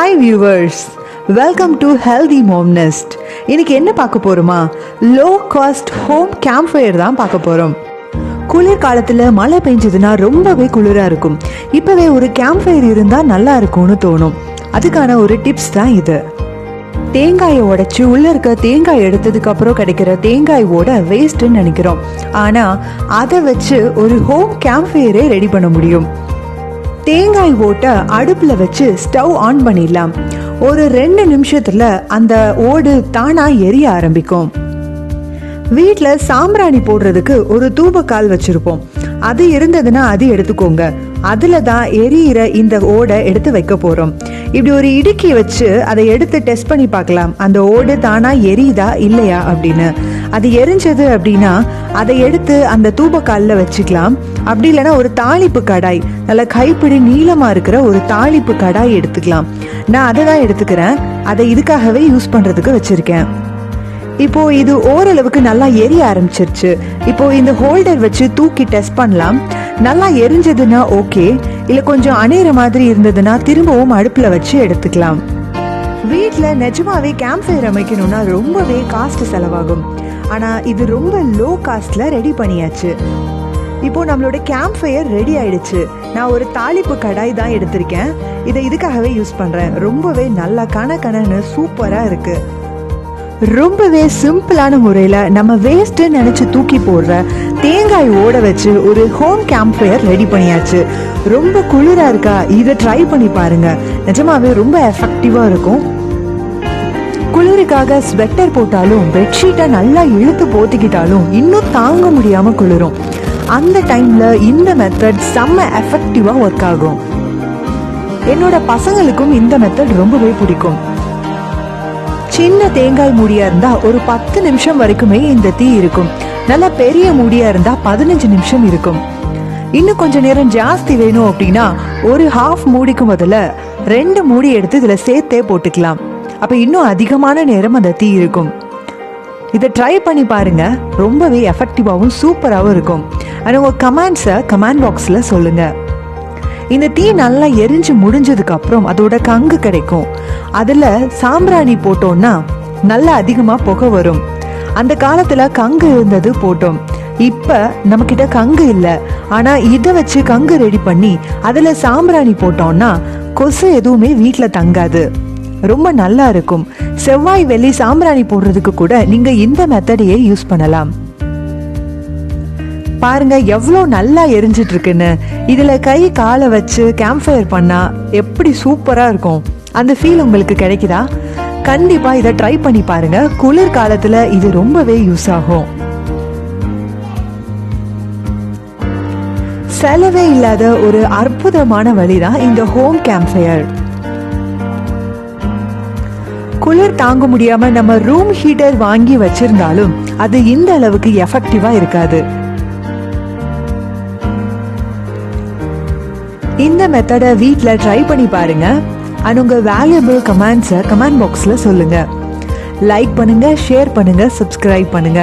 Hi viewers, welcome to healthy mom nest. இன்னைக்கு என்ன பார்க்க போறோமா? Low cost home campfire தான் பார்க்க போறோம். குளிர்காலத்தில் மழை பெஞ்சதுன்னா ரொம்பவே குளிராக இருக்கும். இப்போவே ஒரு கேம்ப் ஃபயர் இருந்தால் நல்லா இருக்கும்னு தோணும். அதுக்கான ஒரு டிப்ஸ் தான் இது. தேங்காயை உடைச்சு உள்ள இருக்க தேங்காய் எடுத்ததுக்கு அப்புறம் கிடைக்கிற தேங்காயோட வேஸ்ட்ன்னு நினைக்கிறோம். ஆனால் அதை வச்சு ஒரு ஹோம் கேம்ப் ஃபயரே ரெடி பண்ண முடியும். தேங்காய் ஓட்டை அடுப்பில் வச்சு ஸ்டவ் ஆன் பண்ணிடலாம். ஒரு 2 நிமிஷத்துல அந்த ஓடு தானா எரிய ஆரம்பிக்கும். வீட்டில் சாம்பிராணி போடுறதுக்கு ஒரு தூபக்கால் வச்சிருப்போம். அது இருந்ததுன்னா அது எடுத்துக்கோங்க. அதுல தான் எரியிற இந்த ஓடை எடுத்து வைக்க போறோம். இப்படி ஒரு இடுக்கி வச்சு அதை எடுத்து டெஸ்ட் பண்ணி பார்க்கலாம், அந்த ஓடு தானா எரியுதா இல்லையா அப்படின்னு. அது எரிஞ்சது அப்படின்னா அதை எடுத்து அந்த தூபக்காலில் வச்சுக்கலாம். அப்படி இல்லைன்னா ஒரு தாளிப்பு கடாய், நல்ல கைப்பிடி நீளமா இருக்கிற ஒரு தாளிப்பு கடாய் எடுத்துக்கலாம். நான் அதை தான் எடுத்துக்கிறேன். அதை இதுக்காகவே யூஸ் பண்றதுக்கு வச்சிருக்கேன். இப்போ இது ஓரளவுக்கு நல்லா எரிய ஆரம்பிச்சிருச்சு. இப்போ இந்த ஹோல்டர் வச்சு தூக்கி டெஸ்ட் பண்ணலாம். நல்லா எரிஞ்சதுன்னா ஓகே, இல்ல கொஞ்சம் அணையிற மாதிரி இருந்ததுன்னா திரும்பவும் அடுப்புல வச்சு எடுத்துக்கலாம். வீட்டுல நிஜமாவே கேம்ப் ஃபயர் அமைக்கணும்னா ரொம்பவே காஸ்ட் செலவாகும். ஆனா இது ரொம்ப லோ காஸ்ட்ல ரெடி பண்ணியாச்சு. இப்போ நம்மளோட கேம்ப் ஃபயர் ரெடி ஆயிடுச்சு. நான் ஒரு தாளிப்பு கடாய் தான் எடுத்திருக்கேன். இதை இதுக்காகவே யூஸ் பண்றேன். ரொம்பவே நல்லா கணக்கணன்னு சூப்பரா இருக்கு. ரொம்பவே சிம்பிளான முறையில நம்ம வேஸ்ட் நினைச்சு தூக்கி போடுற தேங்காய் ஓட வச்சு ஒரு ஹோம் கேம்ப் ஃபயர் ரெடி பண்ணியாச்சு. ரொம்ப குளிரா இருக்கா? இதை ட்ரை பண்ணி பாருங்க. நிஜமாவே ரொம்ப எஃபெக்டிவா இருக்கும். குளிருக்காக ஸ்வெட்டர் போட்டாலும் பெட்ஷீட்டை நல்லா இழுத்து போத்திக்கிட்டாலும் இன்னும் தாங்க முடியாம குளிரும். அந்த டைம்ல இந்த மெத்தட் செம்ம எஃபெக்டிவா ஒர்க் ஆகும். என்னோட பசங்களுக்கும் இந்த மெத்தட் ரொம்பவே பிடிக்கும். சின்ன தேங்காய் மூடியா இருந்தா ஒரு 10 நிமிஷம் வரைக்குமே இந்த தீ இருக்கும். நல்லா பெரிய மூடியா இருந்தா 15 நிமிஷம் இருக்கும். இன்னும் கொஞ்ச நேரம் ஜாஸ்தி வேணும் அப்படின்னா ஒரு ஹாஃப் மூடிக்கு முதல்ல 2 மூடி எடுத்து இதுல சேர்த்தே போட்டுக்கலாம். அப்ப இன்னும் அதிகமான நேரம் அந்த தீ இருக்கும். இதை ட்ரை பண்ணி பாருங்க. ரொம்பவே எஃபெக்டிவாகவும் சூப்பராகவும் இருக்கும். உங்க கமெண்ட்ஸை கமெண்ட் பாக்ஸ்ல சொல்லுங்க. இந்த தீ நல்லா எரிஞ்சு முடிஞ்சதுக்கு அப்புறம் அதோட கங்கு கிடைக்கும். அதுல சாம்பிராணி போட்டோம்னா நல்லா அதிகமா புகை வரும். அந்த காலத்துல கங்கு இருந்தது போட்டோம். இப்ப நம்ம கிட்ட கங்கு இல்ல. ஆனா இதை வச்சு கங்கு ரெடி பண்ணி அதுல சாம்பிராணி போட்டோம்னா கொசு எதுவுமே வீட்டுல தங்காது. ரொம்ப நல்லா இருக்கும். செவ்வாய் வெள்ளி சாம்பிராணி போடுறதுக்கு கூட நீங்க இந்த மெத்தடையே யூஸ் பண்ணலாம். பாருங்க எவ்வளோ நல்லா எரிஞ்சிட்டு இருக்குன்னு. இதுல கை காலை வச்சு கேம்ப் ஃபயர் பண்ணா எப்படி சூப்பரா இருக்கும். அந்த ஃபீல் உங்களுக்கு கிடைக்குதா? கண்டிப்பா இதை ட்ரை பண்ணி பாருங்க. குளிர் காலத்துல இது ரொம்பவே யூஸ் ஆகும். செலவே இல்லாத ஒரு அற்புதமான வழிதான் இந்த ஹோம் கேம்ப் ஃபயர். குளிர் தாங்க முடியாம நம்ம ரூம் ஹீட்டர் வாங்கி வச்சிருந்தாலும் அது இந்த அளவுக்கு எஃபெக்டிவா இருக்காது. இந்த மெத்தடை வீட்டில் ட்ரை பண்ணி பாருங்க. உங்க வேல்யூபிள் கமெண்ட்ஸை கமெண்ட் பாக்ஸ்ல சொல்லுங்க. லைக் பண்ணுங்க, ஷேர் பண்ணுங்க, சப்ஸ்கிரைப் பண்ணுங்க.